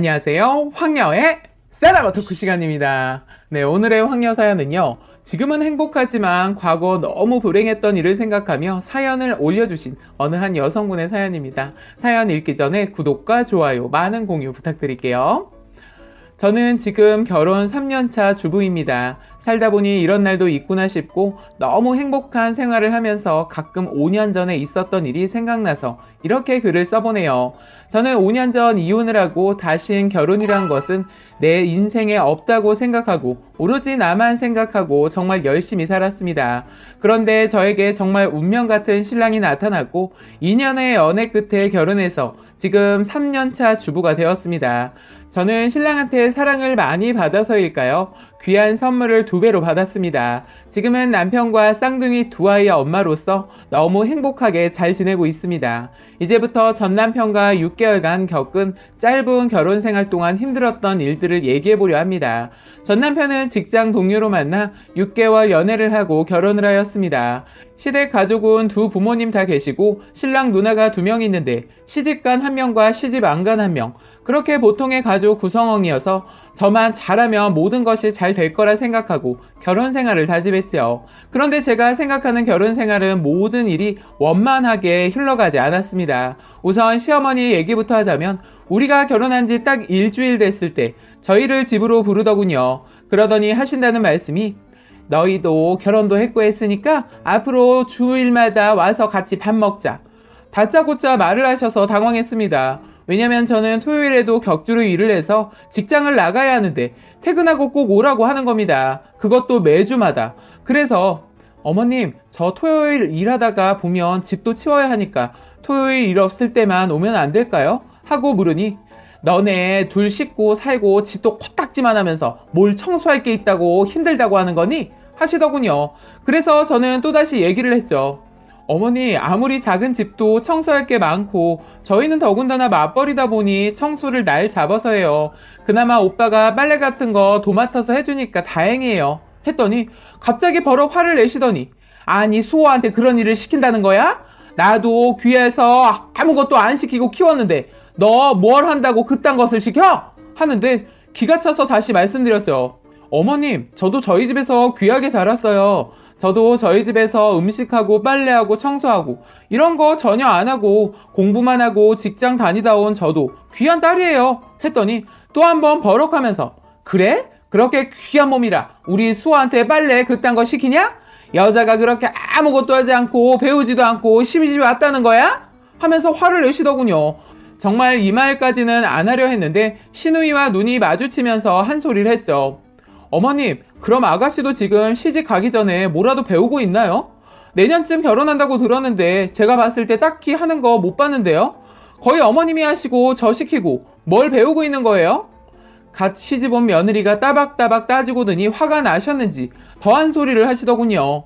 안녕하세요. 황녀의 쌀아버 토크 시간입니다. 네, 오늘의 황녀 사연은요. 지금은 행복하지만 과거 너무 불행했던 일을 생각하며 사연을 올려주신 어느 한 여성분의 사연입니다. 사연 읽기 전에 구독과 좋아요, 많은 공유 부탁드릴게요. 저는 지금 결혼 3년차 주부입니다. 살다 보니 이런 날도 있구나 싶고 너무 행복한 생활을 하면서 가끔 5년 전에 있었던 일이 생각나서 이렇게 글을 써보네요. 저는 5년 전 이혼을 하고 다신 결혼이란 것은 내 인생에 없다고 생각하고 오로지 나만 생각하고 정말 열심히 살았습니다. 그런데 저에게 정말 운명 같은 신랑이 나타났고 2년의 연애 끝에 결혼해서 지금 3년차 주부가 되었습니다. 저는 신랑한테 사랑을 많이 받아서일까요? 귀한 선물을 2배로 받았습니다. 지금은 남편과 쌍둥이 2아이의 엄마로서 너무 행복하게 잘 지내고 있습니다. 이제부터 전 남편과 6개월간 겪은 짧은 결혼 생활 동안 힘들었던 일들을 얘기해보려 합니다. 전 남편은 직장 동료로 만나 6개월 연애를 하고 결혼을 하였습니다. 시댁 가족은 2 부모님 다 계시고 신랑 누나가 2명 있는데 시집간 1명과 시집 안 간 1명, 그렇게 보통의 가족 구성원이어서 저만 잘하면 모든 것이 잘 될 거라 생각하고 결혼 생활을 다짐했죠. 그런데 제가 생각하는 결혼 생활은 모든 일이 원만하게 흘러가지 않았습니다. 우선 시어머니 얘기부터 하자면 우리가 결혼한 지 딱 일주일 됐을 때 저희를 집으로 부르더군요. 그러더니 하신다는 말씀이 너희도 결혼도 했고 했으니까 앞으로 주일마다 와서 같이 밥 먹자. 다짜고짜 말을 하셔서 당황했습니다. 왜냐면 저는 토요일에도 격주로 일을 해서 직장을 나가야 하는데 퇴근하고 꼭 오라고 하는 겁니다. 그것도 매주마다. 그래서 어머님, 저 토요일 일하다가 보면 집도 치워야 하니까 토요일 일 없을 때만 오면 안 될까요? 하고 물으니 너네 2 식구 살고 집도 코딱지만 하면서 뭘 청소할 게 있다고 힘들다고 하는 거니? 하시더군요. 그래서 저는 또다시 얘기를 했죠. 어머니, 아무리 작은 집도 청소할 게 많고 저희는 더군다나 맞벌이다 보니 청소를 날 잡아서 해요. 그나마 오빠가 빨래 같은 거 도맡아서 해주니까 다행이에요. 했더니 갑자기 버럭 화를 내시더니 아니 수호한테 그런 일을 시킨다는 거야? 나도 귀에서 아무것도 안 시키고 키웠는데 너 뭘 한다고 그딴 것을 시켜? 하는데 기가 차서 다시 말씀드렸죠. 어머님, 저도 저희 집에서 귀하게 자랐어요. 저도 저희 집에서 음식하고 빨래하고 청소하고 이런 거 전혀 안 하고 공부만 하고 직장 다니다 온 저도 귀한 딸이에요. 했더니 또 한 번 버럭하면서 그래? 그렇게 귀한 몸이라 우리 수아한테 빨래 그딴 거 시키냐? 여자가 그렇게 아무것도 하지 않고 배우지도 않고 시집이 왔다는 거야? 하면서 화를 내시더군요. 정말 이 말까지는 안 하려 했는데 시누이와 눈이 마주치면서 한 소리를 했죠. 어머님, 그럼 아가씨도 지금 시집 가기 전에 뭐라도 배우고 있나요? 내년쯤 결혼한다고 들었는데 제가 봤을 때 딱히 하는 거 못 봤는데요? 거의 어머님이 하시고 저 시키고 뭘 배우고 있는 거예요? 갓 시집 온 며느리가 따박따박 따지고 드니 화가 나셨는지 더한 소리를 하시더군요.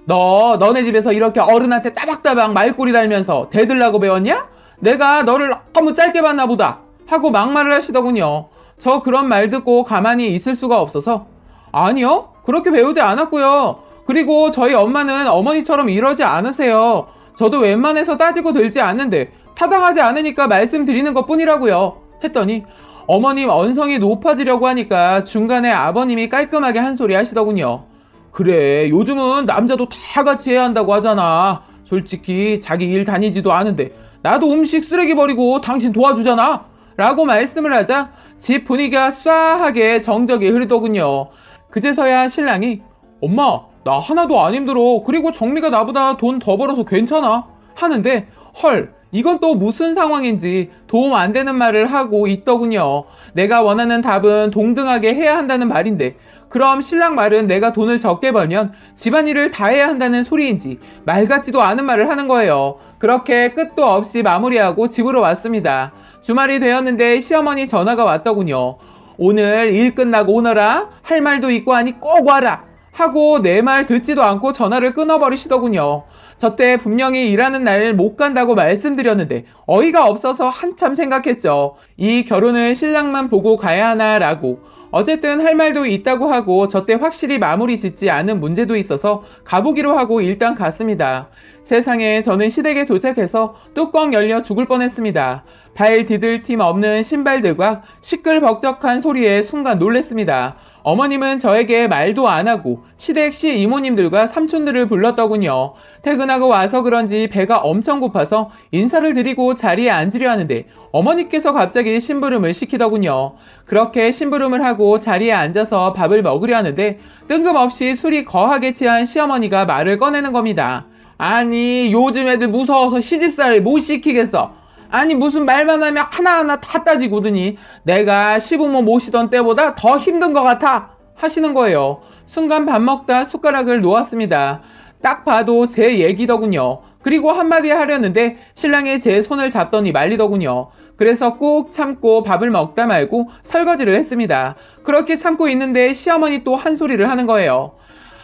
너네 집에서 이렇게 어른한테 따박따박 말꼬리 달면서 대들라고 배웠냐? 내가 너를 너무 짧게 봤나 보다 하고 막말을 하시더군요. 저 그런 말 듣고 가만히 있을 수가 없어서 아니요, 그렇게 배우지 않았고요. 그리고 저희 엄마는 어머니처럼 이러지 않으세요. 저도 웬만해서 따지고 들지 않는데 타당하지 않으니까 말씀드리는 것 뿐이라고요. 했더니 어머님 언성이 높아지려고 하니까 중간에 아버님이 깔끔하게 한 소리 하시더군요. 그래, 요즘은 남자도 다 같이 해야 한다고 하잖아. 솔직히 자기 일 다니지도 않은데 나도 음식 쓰레기 버리고 당신 도와주잖아. 라고 말씀을 하자 집 분위기가 쏴하게 정적이 흐르더군요. 그제서야 신랑이 엄마, 나 하나도 안 힘들어. 그리고 정미가 나보다 돈 더 벌어서 괜찮아. 하는데 헐, 이건 또 무슨 상황인지 도움 안 되는 말을 하고 있더군요. 내가 원하는 답은 동등하게 해야 한다는 말인데 그럼 신랑 말은 내가 돈을 적게 벌면 집안일을 다 해야 한다는 소리인지 말 같지도 않은 말을 하는 거예요. 그렇게 끝도 없이 마무리하고 집으로 왔습니다. 주말이 되었는데 시어머니 전화가 왔더군요. 오늘 일 끝나고 오너라. 할 말도 있고 하니 꼭 와라. 하고 내 말 듣지도 않고 전화를 끊어버리시더군요. 저때 분명히 일하는 날 못 간다고 말씀드렸는데 어이가 없어서 한참 생각했죠. 이 결혼을 신랑만 보고 가야 하나라고. 어쨌든 할 말도 있다고 하고 저때 확실히 마무리 짓지 않은 문제도 있어서 가보기로 하고 일단 갔습니다. 세상에, 저는 시댁에 도착해서 뚜껑 열려 죽을 뻔했습니다. 발 디딜 틈 없는 신발들과 시끌벅적한 소리에 순간 놀랬습니다. 어머님은 저에게 말도 안 하고 시댁 시 이모님들과 삼촌들을 불렀더군요. 퇴근하고 와서 그런지 배가 엄청 고파서 인사를 드리고 자리에 앉으려 하는데 어머니께서 갑자기 심부름을 시키더군요. 그렇게 심부름을 하고 자리에 앉아서 밥을 먹으려 하는데 뜬금없이 술이 거하게 취한 시어머니가 말을 꺼내는 겁니다. 아니, 요즘 애들 무서워서 시집살이 못 시키겠어. 아니, 무슨 말만 하면 하나하나 다 따지고 오더니 내가 시부모 모시던 때보다 더 힘든 것 같아 하시는 거예요. 순간 밥 먹다 숟가락을 놓았습니다. 딱 봐도 제 얘기더군요. 그리고 한마디 하려는데 신랑이 제 손을 잡더니 말리더군요. 그래서 꾹 참고 밥을 먹다 말고 설거지를 했습니다. 그렇게 참고 있는데 시어머니 또 한 소리를 하는 거예요.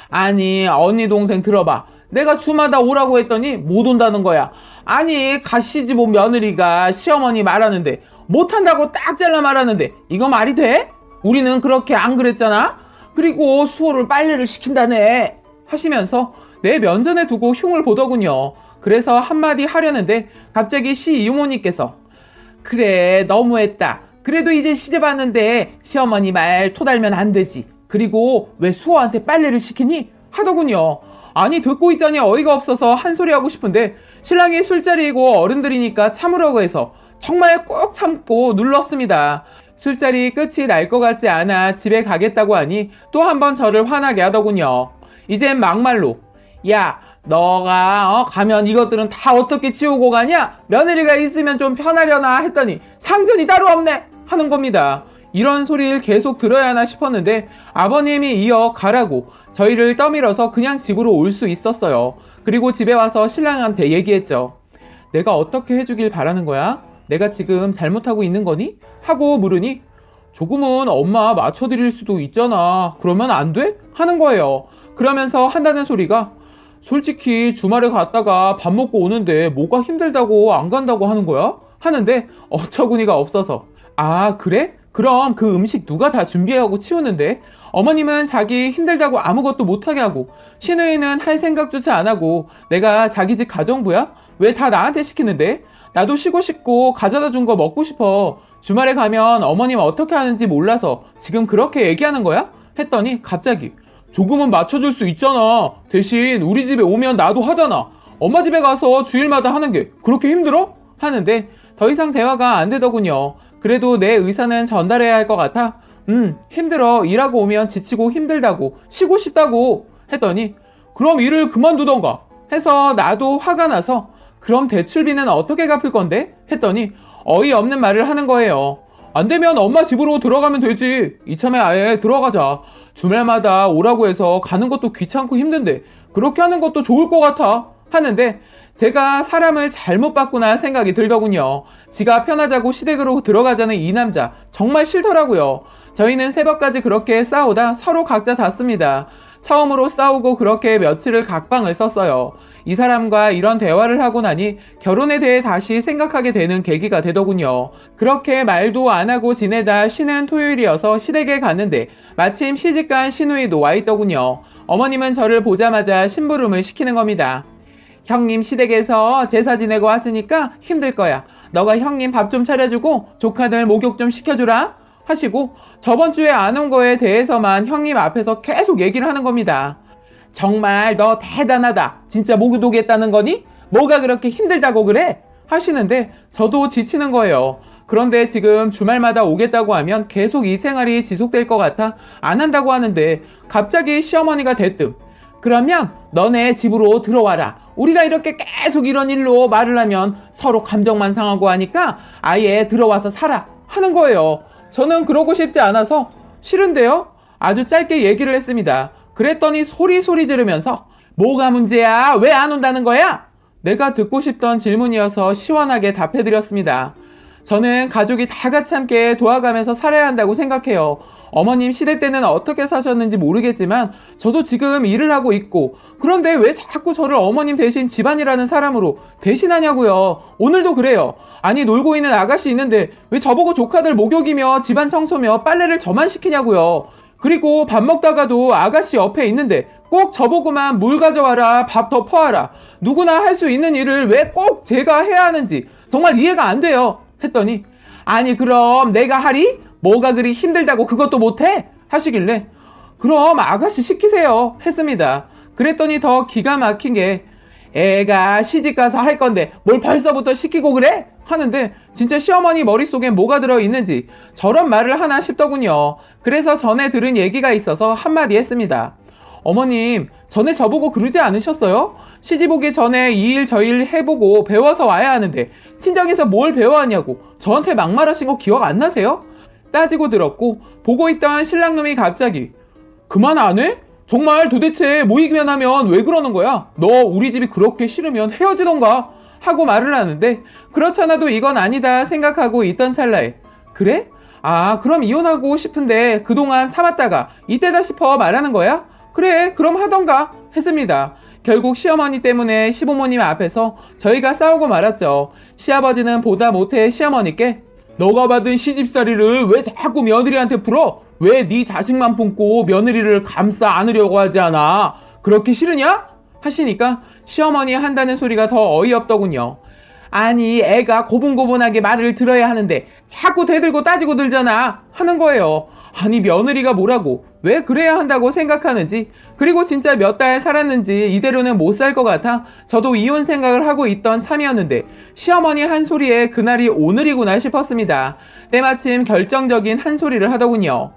아니, 언니 동생 들어봐. 내가 주마다 오라고 했더니 못 온다는 거야. 아니, 가시집 온 며느리가 시어머니 말하는데 못한다고 딱 잘라 말하는데 이거 말이 돼? 우리는 그렇게 안 그랬잖아? 그리고 수호를 빨래를 시킨다네 하시면서 내 면전에 두고 흉을 보더군요. 그래서 한마디 하려는데 갑자기 시 이모님께서 그래, 너무했다. 그래도 이제 시집 왔는데 시어머니 말 토달면 안 되지. 그리고 왜 수호한테 빨래를 시키니? 하더군요. 아니, 듣고 있자니 어이가 없어서 한 소리 하고 싶은데 신랑이 술자리이고 어른들이니까 참으라고 해서 정말 꾹 참고 눌렀습니다. 술자리 끝이 날 것 같지 않아 집에 가겠다고 하니 또 한 번 저를 화나게 하더군요. 이젠 막말로 야, 너가 가면 이것들은 다 어떻게 치우고 가냐? 며느리가 있으면 좀 편하려나 했더니 상전이 따로 없네 하는 겁니다. 이런 소리를 계속 들어야 하나 싶었는데 아버님이 이어 가라고 저희를 떠밀어서 그냥 집으로 올 수 있었어요. 그리고 집에 와서 신랑한테 얘기했죠. 내가 어떻게 해주길 바라는 거야? 내가 지금 잘못하고 있는 거니? 하고 물으니 조금은 엄마 맞춰드릴 수도 있잖아. 그러면 안 돼? 하는 거예요. 그러면서 한다는 소리가 솔직히 주말에 갔다가 밥 먹고 오는데 뭐가 힘들다고 안 간다고 하는 거야? 하는데 어처구니가 없어서 아, 그래? 그럼 그 음식 누가 다 준비하고 치우는데? 어머님은 자기 힘들다고 아무것도 못하게 하고 시누이는 할 생각조차 안 하고 내가 자기 집 가정부야? 왜 다 나한테 시키는데? 나도 쉬고 싶고 가져다 준 거 먹고 싶어. 주말에 가면 어머님 어떻게 하는지 몰라서 지금 그렇게 얘기하는 거야? 했더니 갑자기 조금은 맞춰줄 수 있잖아. 대신 우리 집에 오면 나도 하잖아. 엄마 집에 가서 주일마다 하는 게 그렇게 힘들어? 하는데 더 이상 대화가 안 되더군요. 그래도 내 의사는 전달해야 할 것 같아. 힘들어. 일하고 오면 지치고 힘들다고 쉬고 싶다고 했더니 그럼 일을 그만두던가 해서 나도 화가 나서 그럼 대출비는 어떻게 갚을 건데? 했더니 어이없는 말을 하는 거예요. 안 되면 엄마 집으로 들어가면 되지. 이참에 아예 들어가자. 주말마다 오라고 해서 가는 것도 귀찮고 힘든데 그렇게 하는 것도 좋을 것 같아. 하는데 제가 사람을 잘못 봤구나 생각이 들더군요. 지가 편하자고 시댁으로 들어가자는 이 남자 정말 싫더라고요. 저희는 새벽까지 그렇게 싸우다 서로 각자 잤습니다. 처음으로 싸우고 그렇게 며칠을 각방을 썼어요. 이 사람과 이런 대화를 하고 나니 결혼에 대해 다시 생각하게 되는 계기가 되더군요. 그렇게 말도 안 하고 지내다 쉬는 토요일이어서 시댁에 갔는데 마침 시집간 시누이도 와 있더군요. 어머님은 저를 보자마자 심부름을 시키는 겁니다. 형님 시댁에서 제사 지내고 왔으니까 힘들 거야. 너가 형님 밥 좀 차려주고 조카들 목욕 좀 시켜주라 하시고 저번 주에 안 온 거에 대해서만 형님 앞에서 계속 얘기를 하는 겁니다. 정말 너 대단하다. 진짜 목욕 오겠다는 거니? 뭐가 그렇게 힘들다고 그래? 하시는데 저도 지치는 거예요. 그런데 지금 주말마다 오겠다고 하면 계속 이 생활이 지속될 것 같아 안 한다고 하는데 갑자기 시어머니가 대뜸 그러면 너네 집으로 들어와라. 우리가 이렇게 계속 이런 일로 말을 하면 서로 감정만 상하고 하니까 아예 들어와서 살아 하는 거예요. 저는 그러고 싶지 않아서 싫은데요? 아주 짧게 얘기를 했습니다. 그랬더니 소리 지르면서 뭐가 문제야? 왜 안 온다는 거야? 내가 듣고 싶던 질문이어서 시원하게 답해드렸습니다. 저는 가족이 다 같이 함께 도와가면서 살아야 한다고 생각해요. 어머님 시대 때는 어떻게 사셨는지 모르겠지만 저도 지금 일을 하고 있고 그런데 왜 자꾸 저를 어머님 대신 집안이라는 사람으로 대신하냐고요. 오늘도 그래요. 아니 놀고 있는 아가씨 있는데 왜 저보고 조카들 목욕이며 집안 청소며 빨래를 저만 시키냐고요. 그리고 밥 먹다가도 아가씨 옆에 있는데 꼭 저보고만 물 가져와라, 밥 더 퍼와라, 누구나 할 수 있는 일을 왜 꼭 제가 해야 하는지 정말 이해가 안 돼요. 했더니 아니 그럼 내가 하리? 뭐가 그리 힘들다고 그것도 못해? 하시길래 그럼 아가씨 시키세요 했습니다. 그랬더니 더 기가 막힌 게 애가 시집가서 할 건데 뭘 벌써부터 시키고 그래? 하는데 진짜 시어머니 머릿속에 뭐가 들어있는지 저런 말을 하나 싶더군요. 그래서 전에 들은 얘기가 있어서 한마디 했습니다. 어머님, 전에 저보고 그러지 않으셨어요? 시집 오기 전에 이 일 저 일 해보고 배워서 와야 하는데 친정에서 뭘 배워왔냐고 저한테 막말하신 거 기억 안 나세요? 따지고 들었고 보고 있던 신랑놈이 갑자기 그만 안 해? 정말 도대체 모이기만 하면 왜 그러는 거야? 너 우리 집이 그렇게 싫으면 헤어지던가 하고 말을 하는데 그렇잖아도 이건 아니다 생각하고 있던 찰나에 그래? 아 그럼 이혼하고 싶은데 그동안 참았다가 이때다 싶어 말하는 거야? 그래 그럼 하던가 했습니다. 결국 시어머니 때문에 시부모님 앞에서 저희가 싸우고 말았죠. 시아버지는 보다 못해 시어머니께 너가 받은 시집살이를 왜 자꾸 며느리한테 풀어? 왜 네 자식만 품고 며느리를 감싸 안으려고 하지 않아? 그렇게 싫으냐? 하시니까 시어머니 한다는 소리가 더 어이없더군요. 아니 애가 고분고분하게 말을 들어야 하는데 자꾸 대들고 따지고 들잖아 하는 거예요. 아니 며느리가 뭐라고 왜 그래야 한다고 생각하는지 그리고 진짜 몇 달 살았는지 이대로는 못 살 것 같아 저도 이혼 생각을 하고 있던 참이었는데 시어머니 한 소리에 그날이 오늘이구나 싶었습니다. 때마침 결정적인 한 소리를 하더군요.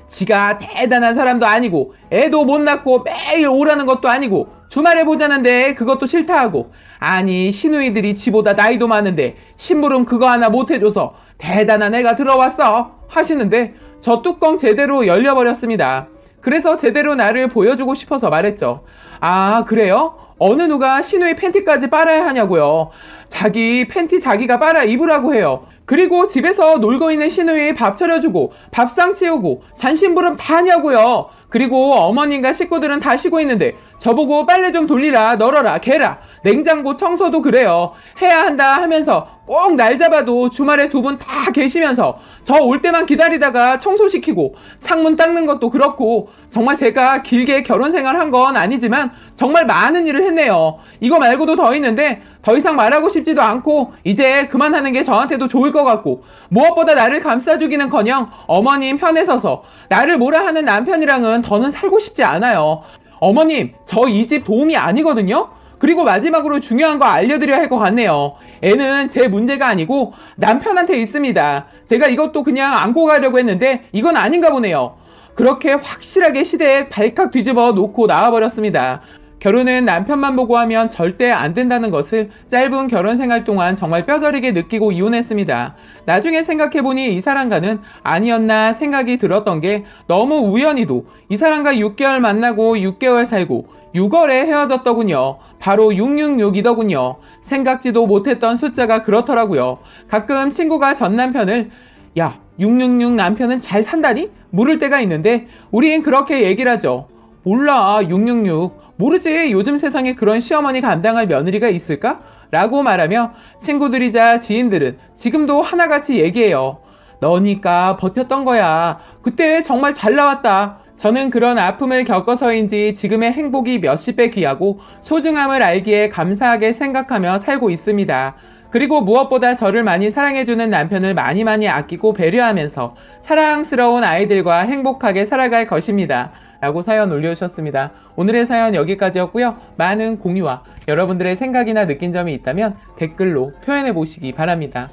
지가 대단한 사람도 아니고 애도 못 낳고 매일 오라는 것도 아니고 주말에 보자는데 그것도 싫다 하고 아니 시누이들이 지보다 나이도 많은데 심부름 그거 하나 못 해줘서 대단한 애가 들어왔어 하시는데 저 뚜껑 제대로 열려버렸습니다. 그래서 제대로 나를 보여주고 싶어서 말했죠. 아 그래요? 어느 누가 시누이 팬티까지 빨아야 하냐고요. 자기 팬티 자기가 빨아 입으라고 해요. 그리고 집에서 놀고 있는 시누이 밥 차려주고 밥상 치우고 잔심부름 다 하냐고요. 그리고 어머님과 식구들은 다 쉬고 있는데 저보고 빨래 좀 돌리라 널어라 개라 냉장고 청소도 그래요. 해야 한다 하면서 꼭 날 잡아도 주말에 두 분 다 계시면서 저 올 때만 기다리다가 청소시키고 창문 닦는 것도 그렇고 정말 제가 길게 결혼 생활한 건 아니지만 정말 많은 일을 했네요. 이거 말고도 더 있는데 더 이상 말하고 싶지도 않고 이제 그만하는 게 저한테도 좋을 것 같고 무엇보다 나를 감싸주기는커녕 어머님 편에 서서 나를 뭐라 하는 남편이랑은 더는 살고 싶지 않아요. 어머님 저 이 집 도움이 아니거든요. 그리고 마지막으로 중요한 거 알려드려야 할 것 같네요. 애는 제 문제가 아니고 남편한테 있습니다. 제가 이것도 그냥 안고 가려고 했는데 이건 아닌가 보네요. 그렇게 확실하게 시대에 발칵 뒤집어 놓고 나와버렸습니다. 결혼은 남편만 보고 하면 절대 안 된다는 것을 짧은 결혼 생활 동안 정말 뼈저리게 느끼고 이혼했습니다. 나중에 생각해보니 이 사람과는 아니었나 생각이 들었던 게 너무 우연히도 이 사람과 6개월 만나고 6개월 살고 6월에 헤어졌더군요. 바로 666이더군요. 생각지도 못했던 숫자가 그렇더라고요. 가끔 친구가 전 남편을 야 666 남편은 잘 산다니? 물을 때가 있는데 우린 그렇게 얘기를 하죠. 몰라 666 모르지 요즘 세상에 그런 시어머니 감당할 며느리가 있을까? 라고 말하며 친구들이자 지인들은 지금도 하나같이 얘기해요. 너니까 버텼던 거야. 그때 정말 잘 나왔다. 저는 그런 아픔을 겪어서인지 지금의 행복이 몇십 배 귀하고 소중함을 알기에 감사하게 생각하며 살고 있습니다. 그리고 무엇보다 저를 많이 사랑해주는 남편을 많이 아끼고 배려하면서 사랑스러운 아이들과 행복하게 살아갈 것입니다. 라고 사연 올려주셨습니다. 오늘의 사연 여기까지였고요. 많은 공유와 여러분들의 생각이나 느낀 점이 있다면 댓글로 표현해 보시기 바랍니다.